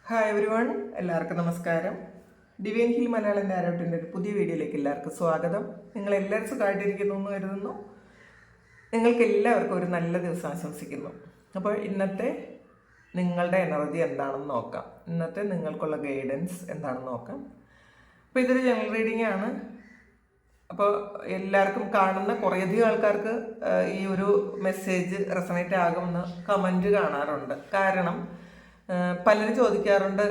Hi every one, എല്ലാവർക്കും നമസ്കാരം. Divine hill Malayalam നാരോട്ടിൻ്റെ ഒരു പുതിയ വീഡിയോയിലേക്ക് എല്ലാവർക്കും സ്വാഗതം. നിങ്ങളെല്ലാവരും സുഖമായിട്ടിരിക്കുന്നു എന്ന് കരുതുന്നു. നിങ്ങൾക്ക് എല്ലാവർക്കും ഒരു നല്ല ദിവസം ആശംസിക്കുന്നു. അപ്പോൾ ഇന്നത്തെ നിങ്ങളുടെ എനർജി എന്താണെന്ന് നോക്കാം. ഇന്നത്തെ നിങ്ങൾക്കുള്ള ഗൈഡൻസ് എന്താണെന്ന് നോക്കാം. അപ്പോൾ ഇതൊരു ജനറൽ റീഡിംഗ് ആണ്. അപ്പോൾ എല്ലാവർക്കും കാണുന്ന കുറേയധികം ആൾക്കാർക്ക് ഈ ഒരു മെസ്സേജ് റെസണേറ്റ് ആകുമെന്ന് കമൻറ്റ് കാണാറുണ്ട്. കാരണം പലരും ചോദിക്കാറുണ്ട്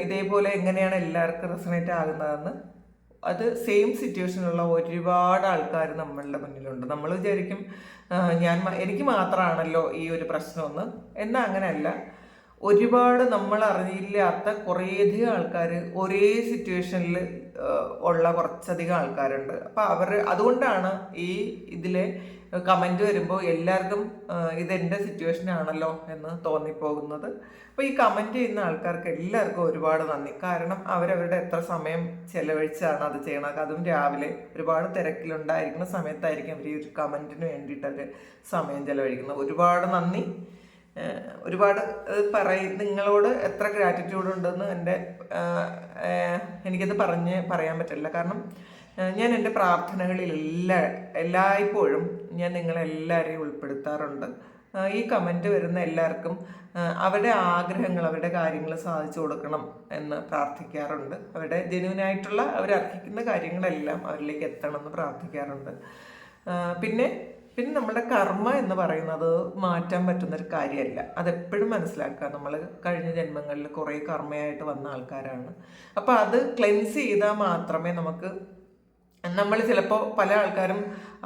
ഇതേപോലെ എങ്ങനെയാണ് എല്ലാവർക്കും റെസണേറ്റ് ആകുന്നതെന്ന്. അത് സെയിം സിറ്റുവേഷനുള്ള ഒരുപാട് ആൾക്കാർ നമ്മളുടെ മുന്നിലുണ്ട്. നമ്മൾ വിചാരിക്കും എനിക്ക് മാത്രമാണല്ലോ ഈ ഒരു പ്രശ്നമെന്ന്. എന്നാൽ അങ്ങനെയല്ല. ഒരുപാട് നമ്മൾ അറിയില്ലാത്ത കുറേയധികം ആൾക്കാർ ഒരേ സിറ്റുവേഷനിൽ ഉള്ള കുറച്ചധികം ആൾക്കാരുണ്ട്. അപ്പോൾ അതുകൊണ്ടാണ് ഇതിലെ കമൻറ്റ് വരുമ്പോൾ എല്ലാവർക്കും ഇതെൻ്റെ സിറ്റുവേഷൻ ആണല്ലോ എന്ന് തോന്നിപ്പോകുന്നത്. അപ്പോൾ ഈ കമൻറ്റ് ചെയ്യുന്ന ആൾക്കാർക്ക് എല്ലാവർക്കും ഒരുപാട് നന്ദി. കാരണം അവരവരുടെ എത്ര സമയം ചെലവഴിച്ചാണ് അത് ചെയ്യണത്. അതും രാവിലെ ഒരുപാട് തിരക്കിലുണ്ടായിരിക്കുന്ന സമയത്തായിരിക്കും അവർ ഈ ഒരു കമൻറ്റിന് വേണ്ടിയിട്ടൊക്കെ സമയം ചെലവഴിക്കുന്നത്. ഒരുപാട് നന്ദി. ഒരുപാട് നിങ്ങളോട് എത്ര ഗ്രാറ്റിറ്റ്യൂഡ് ഉണ്ടെന്ന് എനിക്കത് പറയാൻ പറ്റില്ല. കാരണം ഞാൻ എൻ്റെ പ്രാർത്ഥനകളിൽ എല്ലായ്പ്പോഴും ഞാൻ നിങ്ങളെല്ലാവരെയും ഉൾപ്പെടുത്താറുണ്ട്. ഈ കമൻറ്റ് വരുന്ന എല്ലാവർക്കും അവരുടെ ആഗ്രഹങ്ങൾ, അവരുടെ കാര്യങ്ങൾ സാധിച്ചു കൊടുക്കണം എന്ന് പ്രാർത്ഥിക്കാറുണ്ട്. അവരുടെ ജെന്യുവനായിട്ടുള്ള അവരർഹിക്കുന്ന കാര്യങ്ങളെല്ലാം അവരിലേക്ക് എത്തണം എന്ന് പ്രാർത്ഥിക്കാറുണ്ട്. പിന്നെ നമ്മുടെ കർമ്മ എന്ന് പറയുന്നത് മാറ്റാൻ പറ്റുന്നൊരു കാര്യമല്ല. അതെപ്പോഴും മനസ്സിലാക്കുക. നമ്മൾ കഴിഞ്ഞ ജന്മങ്ങളിൽ കുറേ കർമ്മയായിട്ട് വന്ന ആൾക്കാരാണ്. അപ്പോൾ അത് ക്ലെൻസ് ചെയ്താൽ മാത്രമേ നമ്മൾ ചിലപ്പോൾ പല ആൾക്കാരും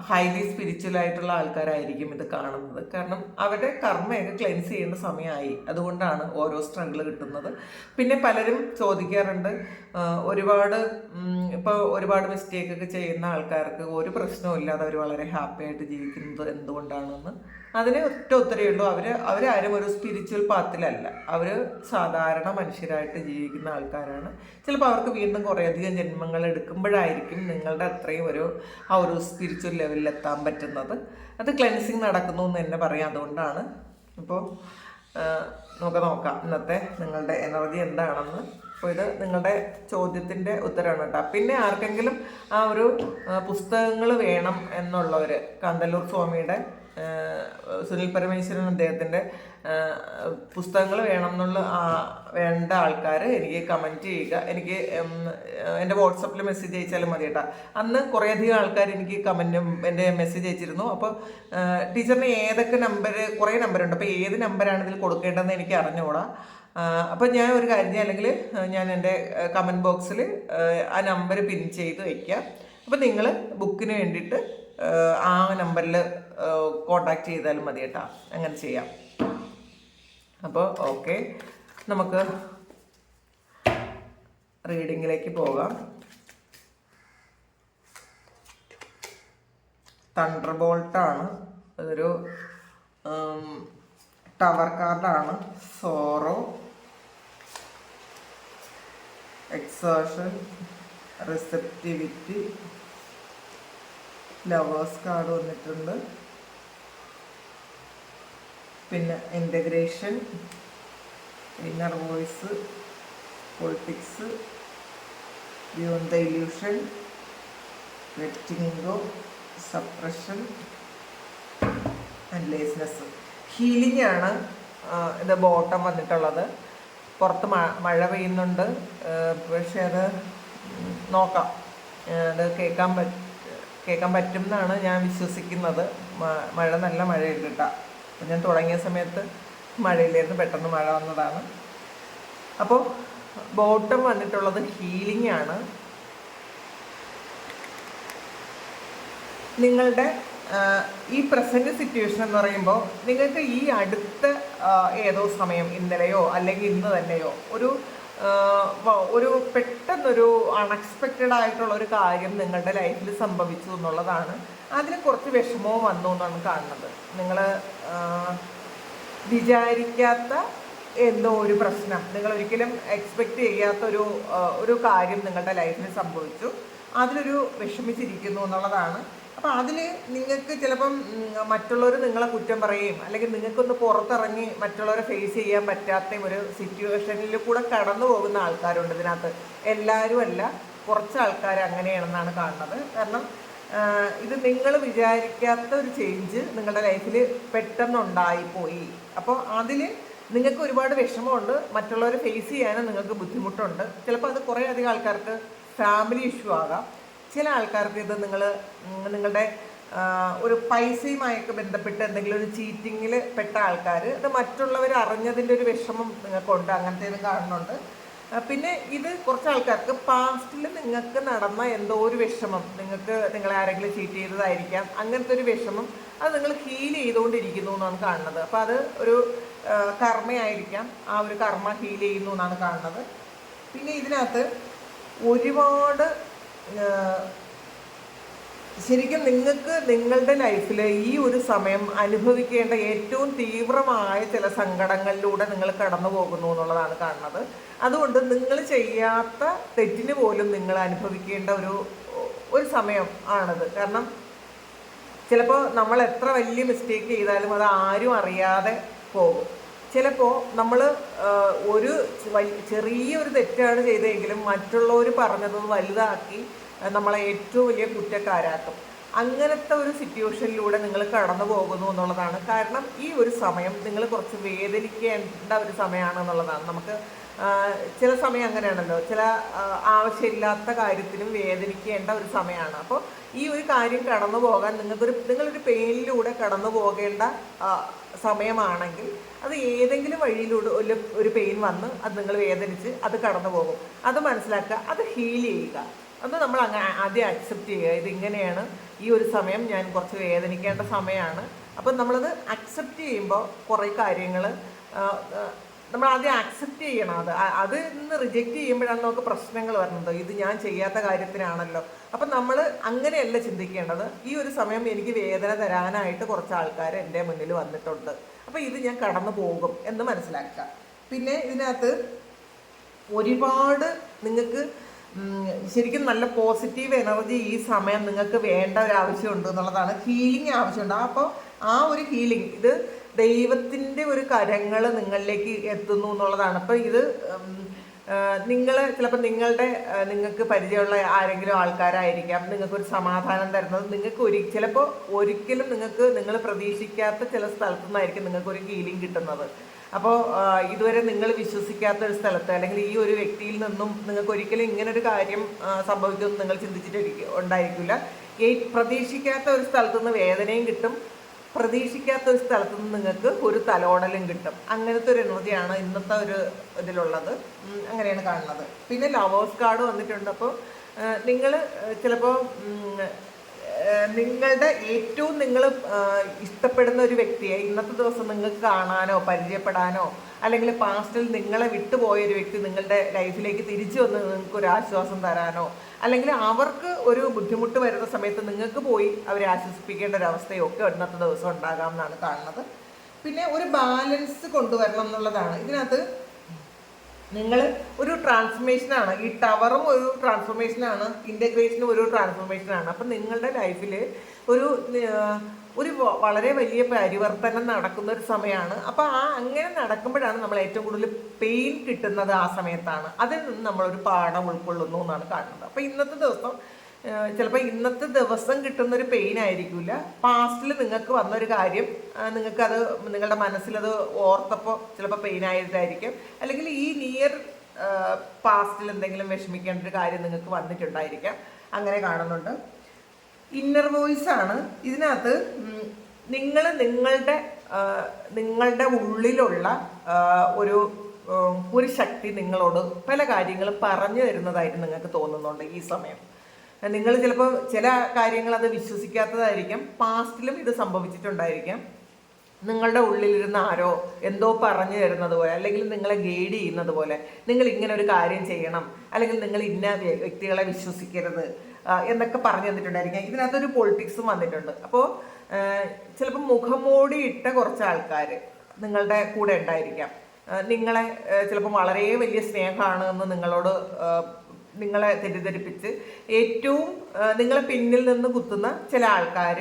ഹൈലി സ്പിരിച്വൽ ആയിട്ടുള്ള ആൾക്കാരായിരിക്കും ഇത് കാണുന്നത്. കാരണം അവരുടെ കർമ്മയൊക്കെ ക്ലെൻസ് ചെയ്യേണ്ട സമയമായി. അതുകൊണ്ടാണ് ഓരോ സ്ട്രഗിൾ കിട്ടുന്നത്. പിന്നെ പലരും ചോദിക്കാറുണ്ട് ഒരുപാട് മിസ്റ്റേക്കൊക്കെ ചെയ്യുന്ന ആൾക്കാർക്ക് ഒരു പ്രശ്നവും ഇല്ലാതെ അവർ വളരെ ഹാപ്പി ആയിട്ട് ജീവിക്കുന്നത് എന്തുകൊണ്ടാണെന്ന്. അതിന് ഒറ്റ ഉത്തരവേ ഉള്ളൂ. അവരാരും ഒരു സ്പിരിച്വൽ പാത്തിലല്ല. അവർ സാധാരണ മനുഷ്യരായിട്ട് ജീവിക്കുന്ന ആൾക്കാരാണ്. ചിലപ്പോൾ അവർക്ക് വീണ്ടും കുറേയധികം ജന്മങ്ങൾ എടുക്കുമ്പോഴായിരിക്കും നിങ്ങളുടെ അത്രയും ആ ഒരു സ്പിരിച്വൽ ലെവലിൽ എത്താൻ പറ്റുന്നത്. അത് ക്ലെൻസിങ് നടക്കുന്നു എന്ന് തന്നെ പറയാം. അതുകൊണ്ടാണ്. അപ്പോൾ നമുക്ക് നോക്കാം ഇന്നത്തെ നിങ്ങളുടെ എനർജി എന്താണെന്ന്. അപ്പോൾ ഇത് നിങ്ങളുടെ ചോദ്യത്തിൻ്റെ ഉത്തരമാണ് കേട്ടോ. പിന്നെ ആർക്കെങ്കിലും ആ ഒരു പുസ്തകങ്ങൾ വേണം എന്നുള്ളവർ, കാന്തല്ലൂർ സ്വാമിയുടെ സുനിൽ പരമേശ്വരൻ അദ്ദേഹത്തിൻ്റെ പുസ്തകങ്ങൾ വേണ്ട ആൾക്കാർ എനിക്ക് കമൻറ്റ് ചെയ്യുക. എനിക്ക് എൻ്റെ വാട്സപ്പിൽ മെസ്സേജ് അയച്ചാലും മതി കേട്ടോ. അന്ന് കുറേയധികം ആൾക്കാർ എനിക്ക് എൻ്റെ മെസ്സേജ് അയച്ചിരുന്നു. അപ്പോൾ ടീച്ചറിന് ഏതൊക്കെ കുറേ നമ്പറുണ്ട്. അപ്പോൾ ഏത് നമ്പറാണ് ഇതിൽ കൊടുക്കേണ്ടതെന്ന് എനിക്ക് അറിഞ്ഞുകൂടാ. അപ്പം ഞാൻ ഒരു കാര്യം അല്ലെങ്കിൽ ഞാൻ എൻ്റെ കമൻറ്റ് ബോക്സിൽ ആ നമ്പർ പിൻ ചെയ്ത് വയ്ക്കാം. അപ്പം നിങ്ങൾ ബുക്കിന് വേണ്ടിയിട്ട് ആ നമ്പറിൽ കോണ്ടാക്ട് ചെയ്താലും മതി കേട്ടോ. അങ്ങനെ ചെയ്യാം. അപ്പോൾ ഓക്കെ, നമുക്ക് റീഡിങ്ങിലേക്ക് പോകാം. തണ്ടർ ബോൾട്ടാണ്. അതൊരു ടവർ കാർഡാണ്. Sorrow, exertion, receptivity, lovers card വന്നിട്ടുണ്ട്. പിന്നെ integration, inner voice, politics, beyond the illusion, letting go, suppression and laziness. Healing ആണ് ഇത് ബോട്ടം വന്നിട്ടുള്ളത്. പുറത്ത് മഴ പെയ്യുന്നുണ്ട്. പക്ഷെ അത് നോക്കാം. അത് കേൾക്കാൻ പറ്റും എന്നാണ് ഞാൻ വിശ്വസിക്കുന്നത്. നല്ല മഴയുണ്ട് കേട്ടോ. ഞാൻ തുടങ്ങിയ സമയത്ത് മഴയിലായിരുന്നു, പെട്ടെന്ന് മഴ വന്നതാണ്. അപ്പോൾ ബോട്ടം വന്നിട്ടുള്ളത് ഹീലിംഗ് ആണ്. നിങ്ങളുടെ ഈ പ്രസൻറ്റ് സിറ്റുവേഷൻ എന്ന് പറയുമ്പോൾ നിങ്ങൾക്ക് ഈ അടുത്ത ഏതോ സമയം, ഇന്നലെയോ അല്ലെങ്കിൽ ഇന്ന് തന്നെയോ ഒരു പെട്ടെന്നൊരു അൺഎക്സ്പെക്റ്റഡ് ആയിട്ടുള്ള ഒരു കാര്യം നിങ്ങളുടെ ലൈഫിൽ സംഭവിച്ചു എന്നുള്ളതാണ്. അതിന് കുറച്ച് വിഷമവും വന്നു എന്നാണ് കാണുന്നത്. നിങ്ങൾ വിചാരിക്കാത്ത എന്തോ ഒരു പ്രശ്നം, നിങ്ങൾ ഒരിക്കലും എക്സ്പെക്റ്റ് ചെയ്യാത്ത ഒരു കാര്യം നിങ്ങളുടെ ലൈഫിൽ സംഭവിച്ചു. അതിലൊരു വിഷമിച്ചിരിക്കുന്നു എന്നുള്ളതാണ് അപ്പോൾ അതിൽ നിങ്ങൾക്ക് ചിലപ്പം മറ്റുള്ളവർ നിങ്ങളെ കുറ്റം പറയുകയും അല്ലെങ്കിൽ നിങ്ങൾക്കൊന്ന് പുറത്തിറങ്ങി മറ്റുള്ളവരെ ഫേസ് ചെയ്യാൻ പറ്റാത്ത ഒരു സിറ്റുവേഷനിൽ കൂടെ കടന്നു പോകുന്ന ആൾക്കാരുണ്ട് ഇതിനകത്ത്. എല്ലാവരും അല്ല, കുറച്ച് ആൾക്കാർ അങ്ങനെയാണെന്നാണ് കാണുന്നത്. കാരണം ഇത് നിങ്ങൾ വിചാരിക്കാത്ത ഒരു ചേഞ്ച് നിങ്ങളുടെ ലൈഫിൽ പെട്ടെന്നുണ്ടായിപ്പോയി. അപ്പോൾ അതിൽ നിങ്ങൾക്ക് ഒരുപാട് വിഷമമുണ്ട്, മറ്റുള്ളവരെ ഫേസ് ചെയ്യാനും നിങ്ങൾക്ക് ബുദ്ധിമുട്ടുണ്ട്. ചിലപ്പോൾ അത് കുറേ അധികം ആൾക്കാർക്ക് ഫാമിലി ഇഷ്യൂ ആകാം. ചില ആൾക്കാർക്ക് ഇത് നിങ്ങളുടെ ഒരു പൈസയുമായൊക്കെ ബന്ധപ്പെട്ട് എന്തെങ്കിലും ഒരു ചീറ്റിങ്ങിൽ പെട്ട ആൾക്കാർ ഇത് മറ്റുള്ളവർ അറിഞ്ഞതിൻ്റെ ഒരു വിഷമം നിങ്ങൾക്കുണ്ട്, അങ്ങനത്തെ ഇത് കാണുന്നുണ്ട്. പിന്നെ ഇത് കുറച്ച് ആൾക്കാർക്ക് പാസ്റ്റിൽ നിങ്ങൾക്ക് നടന്ന എന്തോ ഒരു വിഷമം, നിങ്ങളെ ആരെങ്കിലും ചീറ്റ് ചെയ്തതായിരിക്കാം, അങ്ങനത്തെ ഒരു വിഷമം അത് നിങ്ങൾ ഹീൽ ചെയ്തുകൊണ്ടിരിക്കുന്നു എന്നാണ് കാണുന്നത്. അപ്പോൾ അത് ഒരു കർമ്മയായിരിക്കാം, ആ ഒരു കർമ്മ ഹീൽ ചെയ്യുന്നു എന്നാണ് കാണുന്നത്. പിന്നെ ഇതിനകത്ത് ഒരുപാട് ശരിക്കും നിങ്ങൾക്ക് നിങ്ങളുടെ ലൈഫിൽ ഈ ഒരു സമയം അനുഭവിക്കേണ്ട ഏറ്റവും തീവ്രമായ ചില സങ്കടങ്ങളിലൂടെ നിങ്ങൾ കടന്നു പോകുന്നു എന്നുള്ളതാണ് കാണുന്നത്. അതുകൊണ്ട് നിങ്ങൾ ചെയ്യാത്ത തെറ്റിന് പോലും നിങ്ങൾ അനുഭവിക്കേണ്ട ഒരു സമയം ആണത്. കാരണം ചിലപ്പോൾ നമ്മൾ എത്ര വലിയ മിസ്റ്റേക്ക് ചെയ്താലും അത് ആരും അറിയാതെ പോകും. ചിലപ്പോൾ നമ്മൾ ചെറിയൊരു തെറ്റാണ് ചെയ്തതെങ്കിലും മറ്റുള്ളവർ പറഞ്ഞത് വലുതാക്കി നമ്മളെ ഏറ്റവും വലിയ കുറ്റക്കാരാക്കും. അങ്ങനത്തെ ഒരു സിറ്റുവേഷനിലൂടെ നിങ്ങൾ കടന്നു പോകുന്നു എന്നുള്ളതാണ്. കാരണം ഈ ഒരു സമയം നിങ്ങൾ കുറച്ച് വേദനിക്കേണ്ട ഒരു സമയമാണെന്നുള്ളതാണ്. നമുക്ക് ചില സമയം അങ്ങനെയാണല്ലോ, ചില ആവശ്യമില്ലാത്ത കാര്യത്തിനും വേദനിക്കേണ്ട ഒരു സമയമാണ്. അപ്പോൾ ഈ ഒരു കാര്യം കടന്നു പോകാൻ നിങ്ങളൊരു പെയിനിലൂടെ കടന്നു പോകേണ്ട സമയമാണെങ്കിൽ അത് ഏതെങ്കിലും വഴിയിലൂടെ ഒരു പെയിൻ വന്ന് അത് നിങ്ങൾ വേദനിച്ച് അത് കടന്നു പോകും. അത് മനസ്സിലാക്കുക, അത് ഹീൽ ചെയ്യുക. അത് നമ്മൾ ആദ്യം അക്സെപ്റ്റ് ചെയ്യുക. ഇതിങ്ങനെയാണ്, ഈ ഒരു സമയം ഞാൻ കുറച്ച് വേദനിക്കേണ്ട സമയമാണ്. അപ്പം നമ്മളത് അക്സെപ്റ്റ് ചെയ്യുമ്പോൾ കുറേ കാര്യങ്ങൾ നമ്മൾ ആദ്യം അക്സെപ്റ്റ് ചെയ്യണം. അത് ഇന്ന് റിജക്റ്റ് ചെയ്യുമ്പോഴാണ് നമുക്ക് പ്രശ്നങ്ങൾ വരുന്നത്. ഇത് ഞാൻ ചെയ്യാത്ത കാര്യത്തിനാണല്ലോ. അപ്പം നമ്മൾ അങ്ങനെയല്ല ചിന്തിക്കേണ്ടത്. ഈ ഒരു സമയം എനിക്ക് വേദന തരാനായിട്ട് കുറച്ച് ആൾക്കാർ എൻ്റെ മുന്നിൽ വന്നിട്ടുണ്ട്, അപ്പോൾ ഇത് ഞാൻ കടന്നു പോകും എന്ന് മനസ്സിലാക്കുക. പിന്നെ ഇതിനകത്ത് ഒരുപാട് നിങ്ങൾക്ക് ശരിക്കും നല്ല പോസിറ്റീവ് എനർജി ഈ സമയം നിങ്ങൾക്ക് വേണ്ട ഒരു ആവശ്യമുണ്ട് എന്നുള്ളതാണ്. ഹീലിംഗ് ആവശ്യമുണ്ട്. അപ്പോൾ ആ ഒരു ഹീലിംഗ് ഇത് ദൈവത്തിൻ്റെ ഒരു നിങ്ങളിലേക്ക് എത്തുന്നു എന്നുള്ളതാണ്. അപ്പോൾ ഇത് നിങ്ങൾ ചിലപ്പോൾ നിങ്ങൾക്ക് പരിചയമുള്ള ആരെങ്കിലും ആൾക്കാരായിരിക്കാം നിങ്ങൾക്കൊരു സമാധാനം തരുന്നത്. നിങ്ങൾക്ക് ചിലപ്പോൾ ഒരിക്കലും നിങ്ങൾ പ്രതീക്ഷിക്കാത്ത ചില സ്ഥലത്തു നിന്നായിരിക്കും നിങ്ങൾക്കൊരു ഹീലിംഗ് കിട്ടുന്നത്. അപ്പോൾ ഇതുവരെ നിങ്ങൾ വിശ്വസിക്കാത്ത ഒരു സ്ഥലത്ത് അല്ലെങ്കിൽ ഈ ഒരു വ്യക്തിയിൽ നിന്നും നിങ്ങൾക്ക് ഒരിക്കലും ഇങ്ങനൊരു കാര്യം സംഭവിക്കുമെന്ന് നിങ്ങൾ ഉണ്ടായിരിക്കില്ല. പ്രതീക്ഷിക്കാത്ത ഒരു സ്ഥലത്തു നിന്ന് വേദനയും കിട്ടും, പ്രതീക്ഷിക്കാത്ത ഒരു സ്ഥലത്തു നിന്ന് നിങ്ങൾക്ക് ഒരു തലോടലും കിട്ടും. അങ്ങനത്തെ ഒരു എനർജിയാണ് ഇന്നത്തെ ഒരു ഇതിലുള്ളത്. അങ്ങനെയാണ് കാണുന്നത്. പിന്നെ ലവേഴ്സ് കാർഡ് വന്നിട്ടുണ്ട്. അപ്പോൾ നിങ്ങൾ ചിലപ്പോൾ നിങ്ങളുടെ ഏറ്റവും നിങ്ങൾ ഇഷ്ടപ്പെടുന്ന ഒരു വ്യക്തിയെ ഇന്നത്തെ ദിവസം നിങ്ങൾക്ക് കാണാനോ പരിചയപ്പെടാനോ അല്ലെങ്കിൽ പാസ്റ്റിൽ നിങ്ങളെ വിട്ടുപോയൊരു വ്യക്തി നിങ്ങളുടെ ലൈഫിലേക്ക് തിരിച്ചു വന്ന് നിങ്ങൾക്ക് ഒരു ആശ്വാസം തരാനോ അല്ലെങ്കിൽ അവർക്ക് ഒരു ബുദ്ധിമുട്ട് വരുന്ന സമയത്ത് നിങ്ങൾക്ക് പോയി അവരെ ആശ്വസിപ്പിക്കേണ്ട ഒരു അവസ്ഥയൊക്കെ ഇന്നത്തെ ദിവസം ഉണ്ടാകാം എന്നാണ് കാണുന്നത്. പിന്നെ ഒരു ബാലൻസ് കൊണ്ടുവരണം എന്നുള്ളതാണ്. ഇതിനകത്ത് നിങ്ങൾ ഒരു ട്രാൻസ്ഫോർമേഷനാണ്, ഈ ടവറും ഒരു ട്രാൻസ്ഫോർമേഷനാണ്, ഇൻ്റഗ്രേഷനും ഒരു ട്രാൻസ്ഫോർമേഷനാണ്. അപ്പം നിങ്ങളുടെ ലൈഫിൽ ഒരു വളരെ വലിയ പരിവർത്തനം നടക്കുന്ന ഒരു സമയമാണ്. അപ്പോൾ അങ്ങനെ നടക്കുമ്പോഴാണ് നമ്മൾ ഏറ്റവും കൂടുതൽ പെയിൻ കിട്ടുന്നത് ആ സമയത്താണ്. അതിൽ നിന്ന് നമ്മളൊരു പാഠം ഉൾക്കൊള്ളുന്നു എന്നാണ് കാണുന്നത്. അപ്പോൾ ചിലപ്പോൾ ഇന്നത്തെ ദിവസം കിട്ടുന്നൊരു പെയിൻ ആയിരിക്കില്ല, പാസ്റ്റിൽ നിങ്ങൾക്ക് വന്നൊരു കാര്യം നിങ്ങൾക്കത് നിങ്ങളുടെ മനസ്സിലത് ഓർത്തപ്പോൾ ചിലപ്പോൾ പെയിൻ ആയതായിരിക്കും. അല്ലെങ്കിൽ ഈ നിയർ പാസ്റ്റിൽ എന്തെങ്കിലും വിഷമിക്കേണ്ട ഒരു കാര്യം നിങ്ങൾക്ക് വന്നിട്ടുണ്ടായിരിക്കാം. അങ്ങനെ കാണുന്നുണ്ട്. ഇന്നർ വോയിസ് ആണ് ഇതിനകത്ത്. നിങ്ങളുടെ ഉള്ളിലുള്ള ഒരു ശക്തി നിങ്ങളോട് പല കാര്യങ്ങളും പറഞ്ഞു തരുന്നതായിട്ട് നിങ്ങൾക്ക് തോന്നുന്നുണ്ട് ഈ സമയം. നിങ്ങൾ ചിലപ്പോൾ ചില കാര്യങ്ങൾ അത് വിശ്വസിക്കാത്തതായിരിക്കാം. പാസ്റ്റിലും ഇത് സംഭവിച്ചിട്ടുണ്ടായിരിക്കാം. നിങ്ങളുടെ ഉള്ളിലിരുന്ന ആരോ എന്തോ പറഞ്ഞു തരുന്നത് പോലെ അല്ലെങ്കിൽ നിങ്ങളെ ഗൈഡ് ചെയ്യുന്നത് പോലെ നിങ്ങൾ ഇങ്ങനെ ഒരു കാര്യം ചെയ്യണം അല്ലെങ്കിൽ നിങ്ങൾ ഇന്ന വ്യക്തികളെ വിശ്വസിക്കരുത് എന്നൊക്കെ പറഞ്ഞു തന്നിട്ടുണ്ടായിരിക്കാം. ഇതിനകത്തൊരു പൊളിറ്റിക്സും വന്നിട്ടുണ്ട്. അപ്പോൾ ചിലപ്പോൾ മുഖംമൂടി ഇട്ട കുറച്ച് ആൾക്കാർ നിങ്ങളുടെ കൂടെ ഉണ്ടായിരിക്കാം. നിങ്ങളെ ചിലപ്പോൾ വളരെ വലിയ സ്നേഹമാണ് എന്ന് നിങ്ങളോട് നിങ്ങളെ തെറ്റിദ്ധരിപ്പിച്ച് ഏറ്റവും നിങ്ങളെ പിന്നിൽ നിന്ന് കുത്തുന്ന ചില ആൾക്കാർ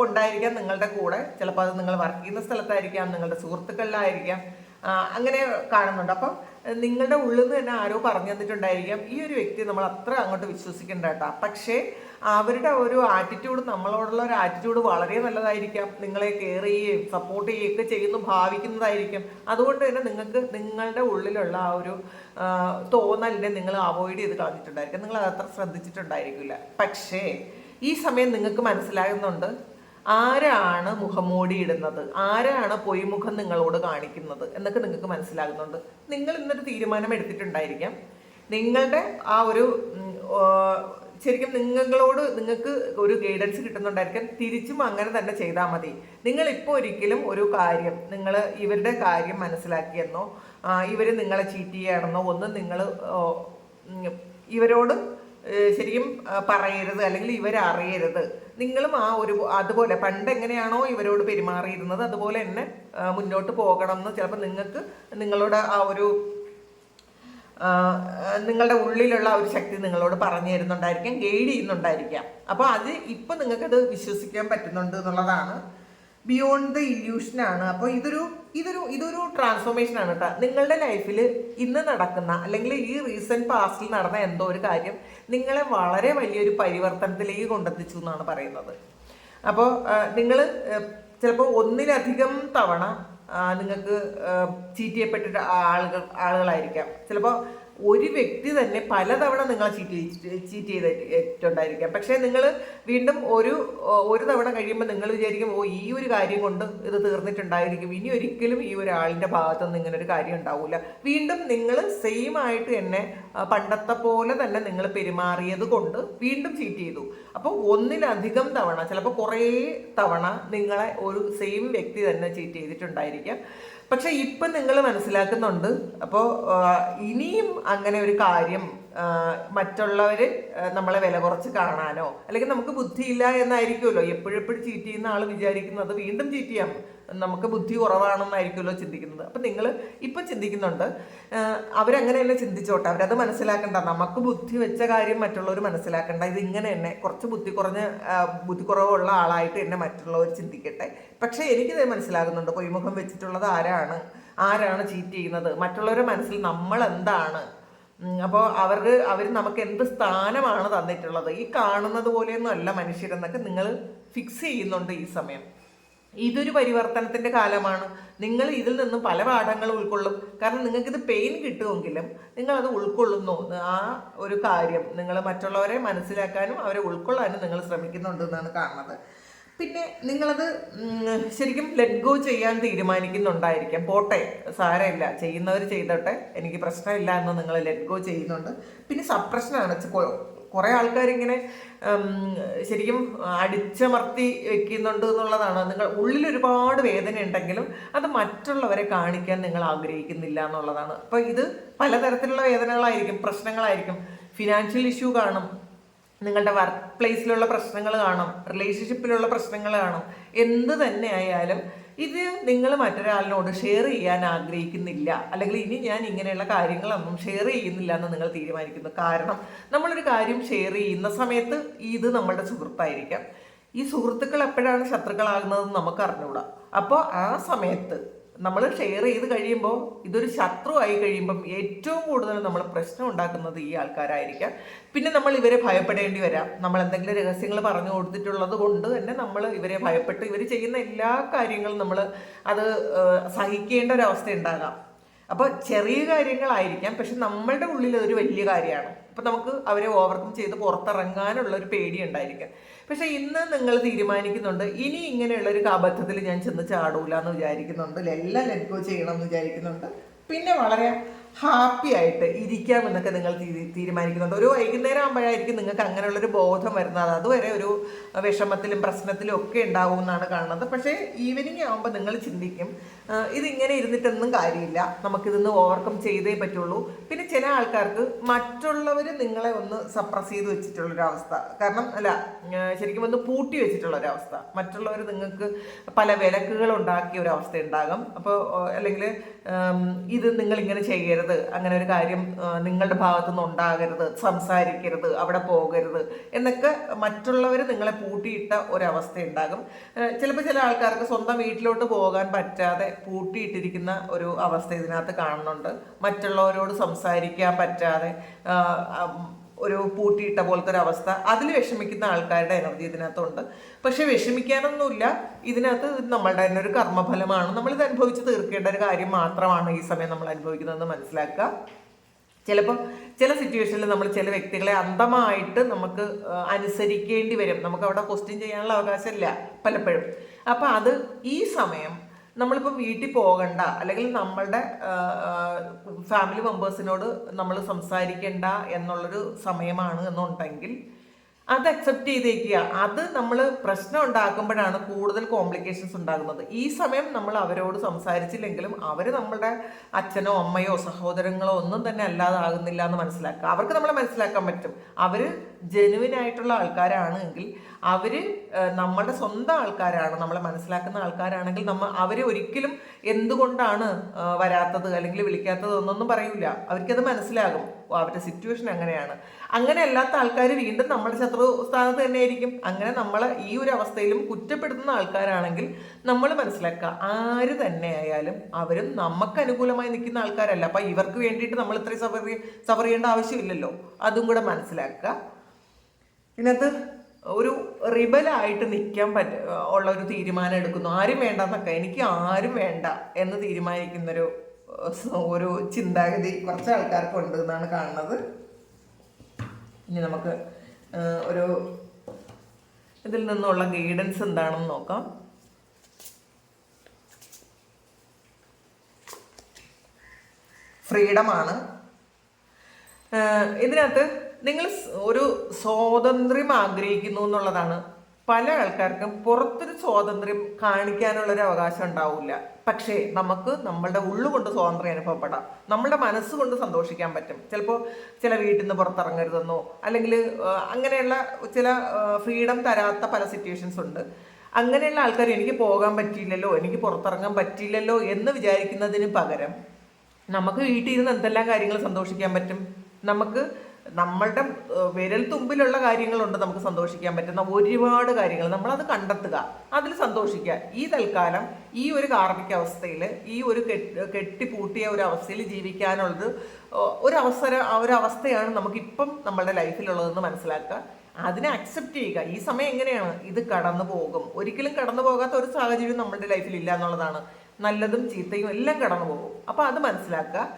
ഉണ്ടായിരിക്കാം നിങ്ങളുടെ കൂടെ. ചിലപ്പോൾ അത് നിങ്ങൾ വർക്ക് ചെയ്യുന്ന സ്ഥലത്തായിരിക്കാം, നിങ്ങളുടെ സുഹൃത്തുക്കളിലായിരിക്കാം, അങ്ങനെ കാണുന്നുണ്ട്. അപ്പം നിങ്ങളുടെ ഉള്ളിൽ നിന്ന് തന്നെ ആരോ പറഞ്ഞു തന്നിട്ടുണ്ടായിരിക്കാം ഈ ഒരു വ്യക്തി നമ്മൾ അത്ര അങ്ങോട്ട് വിശ്വസിക്കേണ്ട കേട്ടോ. പക്ഷേ അവരുടെ ഒരു ആറ്റിറ്റ്യൂഡ്, നമ്മളോടുള്ള ഒരു ആറ്റിറ്റ്യൂഡ് വളരെ നല്ലതായിരിക്കാം, നിങ്ങളെ കെയർ ചെയ്യുകയും സപ്പോർട്ട് ചെയ്യുകയൊക്കെ ചെയ്യുന്നു ഭാവിക്കുന്നതായിരിക്കും. അതുകൊണ്ട് തന്നെ നിങ്ങൾക്ക് നിങ്ങളുടെ ഉള്ളിലുള്ള ആ ഒരു തോന്നലിനെ നിങ്ങൾ അവോയ്ഡ് ചെയ്ത് കളഞ്ഞിട്ടുണ്ടായിരിക്കും, നിങ്ങൾ അതത്ര ശ്രദ്ധിച്ചിട്ടുണ്ടായിരിക്കില്ല. പക്ഷേ ഈ സമയം നിങ്ങൾക്ക് മനസ്സിലാകുന്നുണ്ട് ആരാണ് മുഖംമൂടി ഇടുന്നത്, ആരാണ് പൊയ്മുഖം നിങ്ങളോട് കാണിക്കുന്നത് എന്നൊക്കെ നിങ്ങൾക്ക് മനസ്സിലാകുന്നുണ്ട്. നിങ്ങൾ ഇന്നൊരു തീരുമാനം എടുത്തിട്ടുണ്ടായിരിക്കാം. നിങ്ങളുടെ ആ ഒരു ശരിക്കും നിങ്ങൾക്ക് ഒരു ഗൈഡൻസ് കിട്ടുന്നുണ്ടായിരിക്കാം, തിരിച്ചും അങ്ങനെ തന്നെ ചെയ്താൽ മതി. നിങ്ങളിപ്പോൾ ഒരിക്കലും ഒരു കാര്യം നിങ്ങൾ ഇവരുടെ കാര്യം മനസ്സിലാക്കിയെന്നോ ഇവർ നിങ്ങളെ ചീറ്റ് ചെയ്യുകയാണെന്നോ ഒന്നും നിങ്ങൾ ഇവരോട് ശരിക്കും പറയരുത്, അല്ലെങ്കിൽ ഇവരറിയരുത്. നിങ്ങളും ആ ഒരു അതുപോലെ പണ്ട് എങ്ങനെയാണോ ഇവരോട് പെരുമാറിയിരുന്നത് അതുപോലെ തന്നെ മുന്നോട്ട് പോകണം എന്ന് ചിലപ്പോൾ നിങ്ങൾക്ക് നിങ്ങളുടെ ആ ഒരു നിങ്ങളുടെ ഉള്ളിലുള്ള ഒരു ശക്തി നിങ്ങളോട് പറഞ്ഞു തരുന്നുണ്ടായിരിക്കാം, ഗൈഡ് ചെയ്യുന്നുണ്ടായിരിക്കാം. അപ്പോൾ അത് ഇപ്പം നിങ്ങൾക്കത് വിശ്വസിക്കാൻ പറ്റുന്നുണ്ട് എന്നുള്ളതാണ്. ബിയോണ്ട് ദ ഇല്യൂഷനാണ്. അപ്പോൾ ഇതൊരു ട്രാൻസ്ഫോർമേഷൻ ആണ് കേട്ടോ. നിങ്ങളുടെ ലൈഫിൽ ഇന്ന് നടക്കുന്ന അല്ലെങ്കിൽ ഈ റീസെന്റ് പാസ്റ്റിൽ നടന്ന എന്തോ ഒരു കാര്യം നിങ്ങളെ വളരെ വലിയൊരു പരിവർത്തനത്തിലേക്ക് കൊണ്ടെത്തിച്ചു എന്നാണ് പറയുന്നത്. അപ്പോൾ നിങ്ങൾ ചിലപ്പോൾ ഒന്നിലധികം തവണ നിങ്ങൾക്ക് ചീറ്റ് ചെയ്യപ്പെട്ടിട്ട് ആളുകളായിരിക്കാം. ചിലപ്പോൾ ഒരു വ്യക്തി തന്നെ പലതവണ നിങ്ങളെ ചീറ്റ് ചെയ്തിട്ടുണ്ടായിരിക്കാം. പക്ഷേ നിങ്ങൾ വീണ്ടും ഒരു തവണ കഴിയുമ്പോൾ നിങ്ങൾ വിചാരിക്കും ഈ ഒരു കാര്യം കൊണ്ട് ഇത് തീർന്നിട്ടുണ്ടായിരിക്കും, ഇനി ഒരിക്കലും ഈ ഒരാളിൻ്റെ ഭാഗത്തുനിന്ന് ഇങ്ങനെ ഒരു കാര്യം ഉണ്ടാവില്ല. വീണ്ടും നിങ്ങൾ സെയിം ആയിട്ട് തന്നെ പണ്ടത്തെ പോലെ തന്നെ നിങ്ങൾ പെരുമാറിയത് കൊണ്ട് വീണ്ടും ചീറ്റ് ചെയ്തു. അപ്പോൾ ഒന്നിലധികം തവണ, ചിലപ്പോൾ കുറേ തവണ നിങ്ങളെ ഒരു സെയിം വ്യക്തി തന്നെ ചീറ്റ് ചെയ്തിട്ടുണ്ടായിരിക്കാം. പക്ഷെ ഇപ്പം നിങ്ങൾ മനസ്സിലാക്കുന്നുണ്ട്. അപ്പോൾ ഇനിയും അങ്ങനെ ഒരു കാര്യം മറ്റുള്ളവർ നമ്മളെ വില കുറച്ച് കാണാനോ അല്ലെങ്കിൽ നമുക്ക് ബുദ്ധിയില്ല എന്നായിരിക്കുമല്ലോ എപ്പോഴും ചീറ്റ് ചെയ്യുന്ന ആൾ വിചാരിക്കുന്നത്, വീണ്ടും ചീറ്റ് ചെയ്യാം, നമുക്ക് ബുദ്ധി കുറവാണെന്നായിരിക്കുമല്ലോ ചിന്തിക്കുന്നത്. അപ്പം നിങ്ങൾ ഇപ്പം ചിന്തിക്കുന്നുണ്ട് അവരങ്ങനെ തന്നെ ചിന്തിച്ചോട്ടെ, അവരത് മനസ്സിലാക്കണ്ട, നമുക്ക് ബുദ്ധി വെച്ച കാര്യം മറ്റുള്ളവർ മനസ്സിലാക്കണ്ട, ഇത് ഇങ്ങനെ തന്നെ കുറച്ച് ബുദ്ധി കുറവുള്ള ആളായിട്ട് തന്നെ മറ്റുള്ളവർ ചിന്തിക്കട്ടെ. പക്ഷേ എനിക്കിത് മനസ്സിലാകുന്നുണ്ട് പൊയ്മുഖം വെച്ചിട്ടുള്ളത് ആരാണ് ചീറ്റ് ചെയ്യുന്നത്, മറ്റുള്ളവരുടെ മനസ്സിൽ നമ്മൾ എന്താണ്, അപ്പോൾ അവർ നമുക്ക് എന്ത് സ്ഥാനമാണ് തന്നിട്ടുള്ളത്, ഈ കാണുന്നത് പോലെയൊന്നും അല്ല മനുഷ്യരെന്നൊക്കെ നിങ്ങൾ ഫിക്സ് ചെയ്യുന്നുണ്ട് ഈ സമയം. ഇതൊരു പരിവർത്തനത്തിൻ്റെ കാലമാണ്. നിങ്ങൾ ഇതിൽ നിന്നും പല പാഠങ്ങളും ഉൾക്കൊള്ളും. കാരണം നിങ്ങൾക്കിത് പെയിൻ കിട്ടുമെങ്കിലും നിങ്ങളത് ഉൾക്കൊള്ളുന്നു. ആ ഒരു കാര്യം നിങ്ങൾ മറ്റുള്ളവരെ മനസ്സിലാക്കാനും അവരെ ഉൾക്കൊള്ളാനും നിങ്ങൾ ശ്രമിക്കുന്നുണ്ട് എന്നാണ് കാണുന്നത്. പിന്നെ നിങ്ങളത് ശരിക്കും ലെറ്റ് ഗോ ചെയ്യാൻ തീരുമാനിക്കുന്നുണ്ടായിരിക്കാം. പോട്ടെ, സാരമില്ല, ചെയ്യുന്നവർ ചെയ്തോട്ടെ, എനിക്ക് പ്രശ്നമില്ല എന്ന് നിങ്ങൾ ലെറ്റ് ഗോ ചെയ്യുന്നുണ്ട്. പിന്നെ സപ്രഷനാണ്. കുറേ ആൾക്കാരിങ്ങനെ ശരിക്കും അടിച്ചമർത്തി വെക്കുന്നുണ്ട് എന്നുള്ളതാണ്. നിങ്ങൾ ഉള്ളിൽ ഒരുപാട് വേദന ഉണ്ടെങ്കിലും അത് മറ്റുള്ളവരെ കാണിക്കാൻ നിങ്ങൾ ആഗ്രഹിക്കുന്നില്ല എന്നുള്ളതാണ്. അപ്പോൾ ഇത് പലതരത്തിലുള്ള വേദനകളായിരിക്കും, പ്രശ്നങ്ങളായിരിക്കും. ഫിനാൻഷ്യൽ ഇഷ്യൂ കാണും, നിങ്ങളുടെ വർക്ക് പ്ലേസിലുള്ള പ്രശ്നങ്ങൾ കാണും, റിലേഷൻഷിപ്പിലുള്ള പ്രശ്നങ്ങൾ കാണും. എന്ത് തന്നെ ആയാലും ഇത് നിങ്ങൾ മറ്റൊരാളിനോട് ഷെയർ ചെയ്യാൻ ആഗ്രഹിക്കുന്നില്ല, അല്ലെങ്കിൽ ഇനി ഞാൻ ഇങ്ങനെയുള്ള കാര്യങ്ങളൊന്നും ഷെയർ ചെയ്യുന്നില്ല എന്ന് നിങ്ങൾ തീരുമാനിക്കുന്നു. കാരണം നമ്മളൊരു കാര്യം ഷെയർ ചെയ്യുന്ന സമയത്ത് ഇത് നമ്മളുടെ സുഹൃത്തായിരിക്കാം. ഈ സുഹൃത്തുക്കൾ എപ്പോഴാണ് ശത്രുക്കളാകുന്നതെന്ന് നമുക്ക് അറിഞ്ഞുകൂടാ. അപ്പോൾ ആ സമയത്ത് നമ്മൾ ഷെയർ ചെയ്ത് കഴിയുമ്പോൾ ഇതൊരു ശത്രുവായി കഴിയുമ്പം ഏറ്റവും കൂടുതൽ നമ്മൾ പ്രശ്നം ഉണ്ടാക്കുന്നത് ഈ ആൾക്കാരായിരിക്കാം. പിന്നെ നമ്മൾ ഇവരെ ഭയപ്പെടേണ്ടി വരാം. നമ്മൾ എന്തെങ്കിലും രഹസ്യങ്ങൾ പറഞ്ഞു കൊടുത്തിട്ടുള്ളത് കൊണ്ട് തന്നെ നമ്മൾ ഇവരെ ഭയപ്പെട്ട് ഇവർ ചെയ്യുന്ന എല്ലാ കാര്യങ്ങളും നമ്മൾ അത് സഹിക്കേണ്ട ഒരവസ്ഥ ഉണ്ടാകാം. അപ്പോൾ ചെറിയ കാര്യങ്ങളായിരിക്കാം, പക്ഷെ നമ്മളുടെ ഉള്ളിൽ അതൊരു വലിയ കാര്യമാണ്. അപ്പം നമുക്ക് അവരെ ഓവർകം ചെയ്ത് പുറത്തിറങ്ങാനുള്ള ഒരു പേടി ഉണ്ടായിരിക്കാം. പക്ഷെ ഇന്ന് നിങ്ങൾ തീരുമാനിക്കുന്നുണ്ട് ഇനി ഇങ്ങനെയുള്ളൊരു അബദ്ധത്തിൽ ഞാൻ ചെന്ന് ചാടൂല എന്ന് വിചാരിക്കുന്നുണ്ട്, എല്ലാം ലെറ്റ് ഗോ ചെയ്യണം എന്ന് വിചാരിക്കുന്നുണ്ട്. പിന്നെ വളരെ ഹാപ്പി ആയിട്ട് ഇരിക്കാമെന്നൊക്കെ നിങ്ങൾ തീരുമാനിക്കുന്നുണ്ട്. ഒരു വൈകുന്നേരം ആകുമ്പോഴായിരിക്കും നിങ്ങൾക്ക് അങ്ങനെയുള്ളൊരു ബോധം വരുന്നത്. അതുവരെ ഒരു വിഷമത്തിലും പ്രശ്നത്തിലും ഒക്കെ ഉണ്ടാവും എന്നാണ് കാണുന്നത്. പക്ഷേ ഈവനിങ് ആകുമ്പോൾ നിങ്ങൾ ചിന്തിക്കും ഇതിങ്ങനെ ഇരുന്നിട്ടൊന്നും കാര്യമില്ല, നമുക്കിതൊന്ന് ഓവർകം ചെയ്തേ പറ്റുള്ളൂ. പിന്നെ ചില ആൾക്കാർക്ക് മറ്റുള്ളവർ നിങ്ങളെ ഒന്ന് സപ്രസ് ചെയ്ത് വെച്ചിട്ടുള്ളൊരവസ്ഥ, കാരണം ശരിക്കും ഒന്ന് പൂട്ടി വെച്ചിട്ടുള്ളൊരവസ്ഥ, മറ്റുള്ളവർ നിങ്ങൾക്ക് പല വിലക്കുകൾ ഉണ്ടാക്കിയ ഒരവസ്ഥ ഉണ്ടാകും. അപ്പോൾ അല്ലെങ്കിൽ ഇത് നിങ്ങളിങ്ങനെ ചെയ്യരുത്, ചെയ്യരുത്, അങ്ങനെ ഒരു കാര്യം നിങ്ങളുടെ ഭാഗത്തുനിന്ന് ഉണ്ടാകരുത്, സംസാരിക്കരുത്, അവിടെ പോകരുത് എന്നൊക്കെ മറ്റുള്ളവർ നിങ്ങളെ പൂട്ടിയിട്ട ഒരവസ്ഥ ഉണ്ടാകും. ചിലപ്പോൾ ചില ആൾക്കാർക്ക് സ്വന്തം വീട്ടിലോട്ട് പോകാൻ പറ്റാതെ പൂട്ടിയിട്ടിരിക്കുന്ന ഒരു അവസ്ഥ ഇതിനകത്ത് കാണുന്നുണ്ട്. മറ്റുള്ളവരോട് സംസാരിക്കാൻ പറ്റാതെ ഒരു പൂട്ടിയിട്ട പോലത്തെ ഒരു അവസ്ഥ, അതിൽ വിഷമിക്കുന്ന ആൾക്കാരുടെ എനർജി ഇതിനകത്തുണ്ട്. പക്ഷെ വിഷമിക്കാനൊന്നുമില്ല, ഇതിനകത്ത് നമ്മളുടെ തന്നെ ഒരു കർമ്മഫലമാണ്, നമ്മളിത് അനുഭവിച്ച് തീർക്കേണ്ട ഒരു കാര്യം മാത്രമാണ് ഈ സമയം നമ്മൾ അനുഭവിക്കുന്നതെന്ന് മനസ്സിലാക്കുക. ചിലപ്പോൾ ചില സിറ്റുവേഷനിൽ നമ്മൾ ചില വ്യക്തികളെ അന്ധമായിട്ട് നമുക്ക് അനുസരിക്കേണ്ടി വരും. നമുക്ക് അവിടെ ക്വസ്റ്റ്യൻ ചെയ്യാനുള്ള അവകാശമില്ല പലപ്പോഴും. അപ്പം അത് ഈ സമയം നമ്മളിപ്പോൾ വീട്ടിൽ പോകണ്ട, അല്ലെങ്കിൽ നമ്മളുടെ ഫാമിലി മെമ്പേഴ്സിനോട് നമ്മൾ സംസാരിക്കേണ്ട എന്നുള്ളൊരു സമയമാണ് എന്നുണ്ടെങ്കിൽ അത് അക്സെപ്റ്റ് ചെയ്തേക്കുക. അത് നമ്മൾ പ്രശ്നം ഉണ്ടാക്കുമ്പോഴാണ് കൂടുതൽ കോംപ്ലിക്കേഷൻസ് ഉണ്ടാകുന്നത്. ഈ സമയം നമ്മൾ അവരോട് സംസാരിച്ചില്ലെങ്കിലും അവർ നമ്മളുടെ അച്ഛനോ അമ്മയോ സഹോദരങ്ങളോ ഒന്നും തന്നെ അല്ലാതാകുന്നില്ല എന്ന് മനസ്സിലാക്കുക. അവർക്ക് നമ്മളെ മനസ്സിലാക്കാൻ പറ്റും. അവർ ജെനുവിൻ ആയിട്ടുള്ള ആൾക്കാരാണ് എങ്കിൽ, അവർ നമ്മളുടെ സ്വന്തം ആൾക്കാരാണ്, നമ്മളെ മനസ്സിലാക്കുന്ന ആൾക്കാരാണെങ്കിൽ അവർ ഒരിക്കലും എന്തുകൊണ്ടാണ് വരാത്തത് അല്ലെങ്കിൽ വിളിക്കാത്തത് എന്നൊന്നും പറയൂല. അവർക്കത് മനസ്സിലാകും, അവരുടെ സിറ്റുവേഷൻ അങ്ങനെയാണ്. അങ്ങനെ അല്ലാത്ത ആൾക്കാർ വീണ്ടും നമ്മുടെ ശത്രു സ്ഥാനത്ത് തന്നെ ആയിരിക്കും. അങ്ങനെ നമ്മളെ ഈ ഒരു അവസ്ഥയിലും കുറ്റപ്പെടുത്തുന്ന ആൾക്കാരാണെങ്കിൽ നമ്മൾ മനസ്സിലാക്കുക, ആര് തന്നെ ആയാലും അവരും നമുക്ക് അനുകൂലമായി നിൽക്കുന്ന ആൾക്കാരല്ല. അപ്പം ഇവർക്ക് വേണ്ടിയിട്ട് നമ്മൾ ഇത്രയും സഫർ ചെയ്യേണ്ട ആവശ്യമില്ലല്ലോ, അതും കൂടെ മനസ്സിലാക്കുക. ഇതിനകത്ത് ഒരു റിബലായിട്ട് നിൽക്കാൻ ഉള്ള ഒരു തീരുമാനം എടുക്കുന്നു. ആരും വേണ്ടെന്നൊക്കെ, എനിക്ക് ആരും വേണ്ട എന്ന് തീരുമാനിക്കുന്നൊരു ചിന്താഗതി കുറച്ച് ആൾക്കാർക്ക് ഉണ്ട് എന്നാണ് കാണുന്നത്. ഇനി നമുക്ക് ഒരു ഇതിൽ നിന്നുള്ള ഗൈഡൻസ് എന്താണെന്ന് നോക്കാം. ഫ്രീഡമാണ് ഇതിനകത്ത്. നിങ്ങൾ ഒരു സ്വാതന്ത്ര്യം ആഗ്രഹിക്കുന്നു എന്നുള്ളതാണ്. പല ആൾക്കാർക്കും പുറത്തൊരു സ്വാതന്ത്ര്യം കാണിക്കാനുള്ളൊരു അവകാശം ഉണ്ടാവില്ല. പക്ഷേ നമുക്ക് നമ്മളുടെ ഉള്ളുകൊണ്ട് സ്വാതന്ത്ര്യം അനുഭവപ്പെടാം, നമ്മളുടെ മനസ്സുകൊണ്ട് സന്തോഷിക്കാൻ പറ്റും. ചിലപ്പോൾ ചില വീട്ടിൽ നിന്ന് പുറത്തിറങ്ങരുതെന്നോ അല്ലെങ്കിൽ അങ്ങനെയുള്ള ചില ഫ്രീഡം തരാത്ത പല സിറ്റുവേഷൻസ് ഉണ്ട്. അങ്ങനെയുള്ള ആൾക്കാർ എനിക്ക് പോകാൻ പറ്റിയില്ലല്ലോ, എനിക്ക് പുറത്തിറങ്ങാൻ പറ്റിയില്ലല്ലോ എന്ന് വിചാരിക്കുന്നതിന് പകരം നമുക്ക് വീട്ടിൽ ഇരുന്ന് എന്തെല്ലാം കാര്യങ്ങൾ സന്തോഷിക്കാൻ പറ്റും. നമുക്ക് നമ്മളുടെ വിരൽ തുമ്പിലുള്ള കാര്യങ്ങളുണ്ട്, നമുക്ക് സന്തോഷിക്കാൻ പറ്റുന്ന ഒരുപാട് കാര്യങ്ങൾ. നമ്മളത് കണ്ടെത്തുക, അതിൽ സന്തോഷിക്കുക. ഈ തൽക്കാലം ഈ ഒരു കാർമിക അവസ്ഥയിൽ, ഈ ഒരു കെട്ടിപ്പൂട്ടിയ ഒരു അവസ്ഥയിൽ ജീവിക്കാനുള്ളത് ഒരവസ്ഥയാണ് നമുക്കിപ്പം നമ്മളുടെ ലൈഫിലുള്ളതെന്ന് മനസ്സിലാക്കുക. അതിനെ അക്സെപ്റ്റ് ചെയ്യുക. ഈ സമയം എങ്ങനെയാണ്, ഇത് കടന്നു പോകും. ഒരിക്കലും കടന്നു പോകാത്ത ഒരു സാഹചര്യം നമ്മളുടെ ലൈഫിൽ ഇല്ല എന്നുള്ളതാണ്. നല്ലതും ചീത്തയും എല്ലാം കടന്നു പോകും. അപ്പം അത് മനസ്സിലാക്കുക.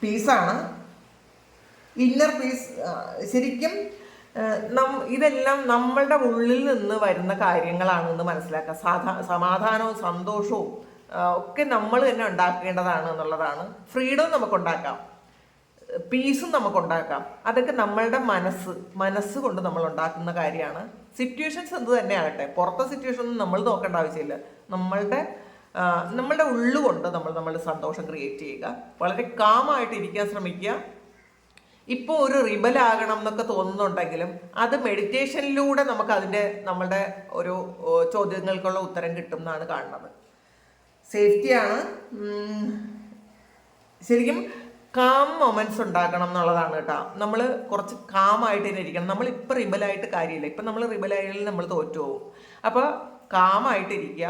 പീസാണ്, ഇന്നർ പീസ്. ശരിക്കും ഇതെല്ലാം നമ്മളുടെ ഉള്ളിൽ നിന്ന് വരുന്ന കാര്യങ്ങളാണെന്ന് മനസ്സിലാക്കുക. സമാധാനവും സന്തോഷവും ഒക്കെ നമ്മൾ തന്നെ ഉണ്ടാക്കേണ്ടതാണ് എന്നുള്ളതാണ്. ഫ്രീഡവും നമുക്കുണ്ടാക്കാം, പീസും നമുക്കുണ്ടാക്കാം. അതൊക്കെ നമ്മളുടെ മനസ്സ് കൊണ്ട് നമ്മൾ ഉണ്ടാക്കുന്ന കാര്യമാണ്. സിറ്റുവേഷൻസ് എന്ത് തന്നെ ആകട്ടെ, പുറത്തെ സിറ്റുവേഷൻ ഒന്നും നമ്മൾ നോക്കേണ്ട ആവശ്യമില്ല. നമ്മളുടെ ഉള്ളുകൊണ്ട് നമ്മൾ സന്തോഷം ക്രിയേറ്റ് ചെയ്യുക. വളരെ കാമായിട്ട് ഇരിക്കാൻ ശ്രമിക്കുക. ഇപ്പോൾ ഒരു റിബലാകണം എന്നൊക്കെ തോന്നുന്നുണ്ടെങ്കിലും അത് മെഡിറ്റേഷനിലൂടെ നമുക്ക് നമ്മളുടെ ഒരു ചോദ്യങ്ങൾക്കുള്ള ഉത്തരം കിട്ടും എന്നാണ് കാണുന്നത്. സേഫ്റ്റിയാണ്. ശരിക്കും കാം മൊമെന്റ്സ് ഉണ്ടാക്കണം എന്നുള്ളതാണ് കേട്ടോ. നമ്മൾ കുറച്ച് കാമായിട്ട് തന്നെ ഇരിക്കണം. നമ്മളിപ്പോൾ റിബലായിട്ട് കാര്യമില്ല. ഇപ്പം നമ്മൾ റിബലായാലും നമ്മൾ തോറ്റു പോകും. അപ്പോൾ കാമായിട്ടിരിക്കുക.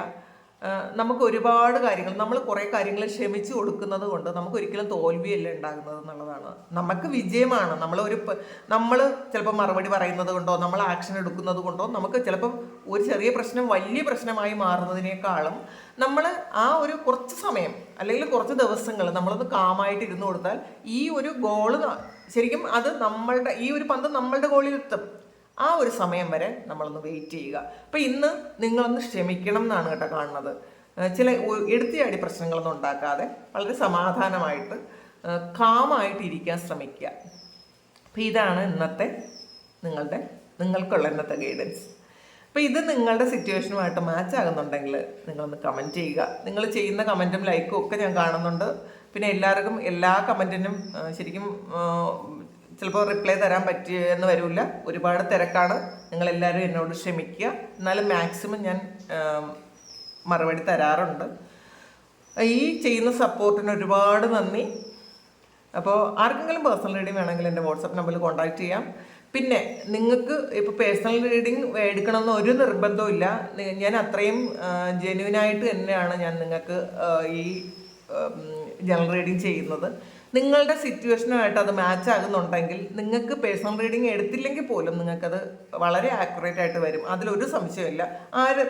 നമുക്ക് ഒരുപാട് കാര്യങ്ങൾ, നമ്മൾ കുറേ കാര്യങ്ങൾ ക്ഷമിച്ചു കൊടുക്കുന്നത് കൊണ്ട് നമുക്ക് ഒരിക്കലും തോൽവിയല്ല ഉണ്ടാകുന്നത് എന്നുള്ളതാണ്. നമുക്ക് വിജയമാണ്. നമ്മൾ ചിലപ്പോൾ മറുപടി പറയുന്നത് കൊണ്ടോ നമ്മൾ ആക്ഷൻ എടുക്കുന്നത് കൊണ്ടോ നമുക്ക് ചിലപ്പം ഒരു ചെറിയ പ്രശ്നം വലിയ പ്രശ്നമായി മാറുന്നതിനേക്കാളും നമ്മൾ ആ ഒരു കുറച്ച് സമയം അല്ലെങ്കിൽ കുറച്ച് ദിവസങ്ങൾ നമ്മളൊന്ന് കാമായിട്ട് ഇരുന്ന് കൊടുത്താൽ ഈ ഒരു ഗോള് ശരിക്കും അത് ഈ ഒരു പന്ത് നമ്മളുടെ ഗോളിലെത്തും. ആ ഒരു സമയം വരെ നമ്മളൊന്ന് വെയിറ്റ് ചെയ്യുക. അപ്പം ഇന്ന് നിങ്ങളൊന്ന് ക്ഷമിക്കണം എന്നാണ് കേട്ടോ കാണുന്നത്. ചില എടുത്തിയാടി പ്രശ്നങ്ങളൊന്നും ഉണ്ടാക്കാതെ വളരെ സമാധാനമായിട്ട് കാമായിട്ട് ഇരിക്കാൻ ശ്രമിക്കുക. അപ്പം ഇതാണ് ഇന്നത്തെ നിങ്ങൾക്കുള്ള ഇന്നത്തെ ഗൈഡൻസ്. അപ്പോൾ ഇത് നിങ്ങളുടെ സിറ്റുവേഷനുമായിട്ട് മാച്ച് ആകുന്നുണ്ടെങ്കിൽ നിങ്ങളൊന്ന് കമൻറ്റ് ചെയ്യുക. നിങ്ങൾ ചെയ്യുന്ന കമൻറ്റും ലൈക്കും ഒക്കെ ഞാൻ കാണുന്നുണ്ട്. പിന്നെ എല്ലാവർക്കും എല്ലാ കമൻറ്റിനും ശരിക്കും ചിലപ്പോൾ റിപ്ലൈ തരാൻ പറ്റിയെന്ന് വരില്ല, ഒരുപാട് തിരക്കാണ്. നിങ്ങളെല്ലാവരും എന്നോട് ക്ഷമിക്കുക. എന്നാലും മാക്സിമം ഞാൻ മറുപടി തരാറുണ്ട്. ഈ ചെയ്യുന്ന സപ്പോർട്ടിന് ഒരുപാട് നന്ദി. അപ്പോൾ ആർക്കെങ്കിലും പേഴ്സണൽ റീഡിംഗ് വേണമെങ്കിൽ എൻ്റെ വാട്സപ്പ് നമ്പറിൽ കോൺടാക്ട് ചെയ്യാം. പിന്നെ നിങ്ങൾക്ക് ഇപ്പോൾ പേഴ്സണൽ റീഡിംഗ് എടുക്കണമെന്ന് ഒരു നിർബന്ധവും ഇല്ല. ഞാൻ അത്രയും ജെന്യുവനായിട്ട് തന്നെയാണ് ഞാൻ നിങ്ങൾക്ക് ഈ ജനറൽ റീഡിംഗ് ചെയ്യുന്നത്. നിങ്ങളുടെ സിറ്റുവേഷനുമായിട്ട് അത് മാച്ച് ആകുന്നുണ്ടെങ്കിൽ നിങ്ങൾക്ക് പേഴ്സണൽ റീഡിംഗ് എടുത്തില്ലെങ്കിൽ പോലും നിങ്ങൾക്കത് വളരെ ആക്യുറേറ്റ് ആയിട്ട് വരും. അതിലൊരു സംശയമില്ല.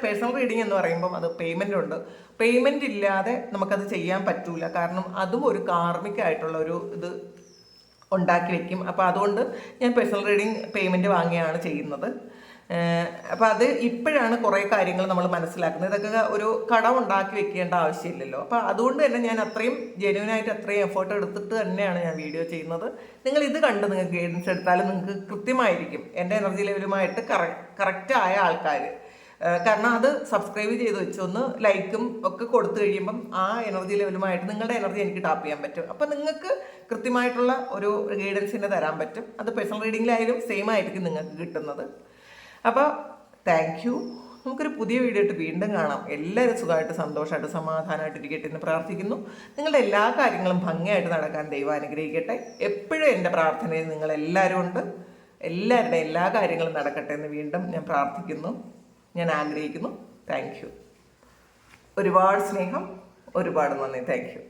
പേഴ്സണൽ റീഡിംഗ് എന്ന് പറയുമ്പം അത് പേയ്മെൻ്റ് ഉണ്ട്. പേയ്മെൻ്റ് ഇല്ലാതെ നമുക്കത് ചെയ്യാൻ പറ്റൂല. കാരണം അതും ഒരു കാർമികമായിട്ടുള്ള ഒരു ഇത് ഉണ്ടാക്കി വെക്കും. അപ്പോൾ അതുകൊണ്ട് ഞാൻ പേഴ്സണൽ റീഡിംഗ് പേയ്മെൻറ്റ് വാങ്ങിയാണ് ചെയ്യുന്നത്. അപ്പോൾ അത് ഇപ്പോഴാണ് കുറേ കാര്യങ്ങൾ നമ്മൾ മനസ്സിലാക്കുന്നത്. ഇതൊക്കെ ഒരു കടം ഉണ്ടാക്കി വെക്കേണ്ട ആവശ്യമില്ലല്ലോ. അപ്പോൾ അതുകൊണ്ട് തന്നെ ഞാൻ അത്രയും ജെന്യുവനായിട്ട് അത്രയും എഫേർട്ട് എടുത്തിട്ട് തന്നെയാണ് ഞാൻ വീഡിയോ ചെയ്യുന്നത്. നിങ്ങൾ ഇത് കണ്ട് നിങ്ങൾക്ക് ഗൈഡൻസ് എടുത്താലും നിങ്ങൾക്ക് കൃത്യമായിരിക്കും എൻ്റെ എനർജി ലെവലുമായിട്ട് കറക്റ്റായ ആൾക്കാർ. കാരണം അത് സബ്സ്ക്രൈബ് ചെയ്ത് വെച്ചൊന്ന് ലൈക്കും ഒക്കെ കൊടുത്തു കഴിയുമ്പം ആ എനർജി ലെവലുമായിട്ട് നിങ്ങളുടെ എനർജി എനിക്ക് ടാപ്പ് ചെയ്യാൻ പറ്റും. അപ്പം നിങ്ങൾക്ക് കൃത്യമായിട്ടുള്ള ഒരു ഗൈഡൻസിനെ തരാൻ പറ്റും. അത് പേഴ്സണൽ റീഡിങ്ങിലായാലും സെയിം ആയിരിക്കും നിങ്ങൾക്ക് കിട്ടുന്നത്. അപ്പോൾ താങ്ക് യു. നമുക്കൊരു പുതിയ വീഡിയോ ആയിട്ട് വീണ്ടും കാണാം. എല്ലാവരും സുഖമായിട്ട് സന്തോഷമായിട്ട് സമാധാനമായിട്ട് ഇരിക്കട്ടെ എന്ന് പ്രാർത്ഥിക്കുന്നു. നിങ്ങളുടെ എല്ലാ കാര്യങ്ങളും ഭംഗിയായിട്ട് നടക്കാൻ ദൈവം അനുഗ്രഹിക്കട്ടെ. എപ്പോഴും എൻ്റെ പ്രാർത്ഥനയിൽ നിങ്ങളെല്ലാവരും ഉണ്ട്. എല്ലാവരുടെ എല്ലാ കാര്യങ്ങളും നടക്കട്ടെ എന്ന് വീണ്ടും ഞാൻ പ്രാർത്ഥിക്കുന്നു, ഞാൻ ആഗ്രഹിക്കുന്നു. Thank you. ഒരുപാട് സ്നേഹം, ഒരുപാട് നന്ദി. Thank you.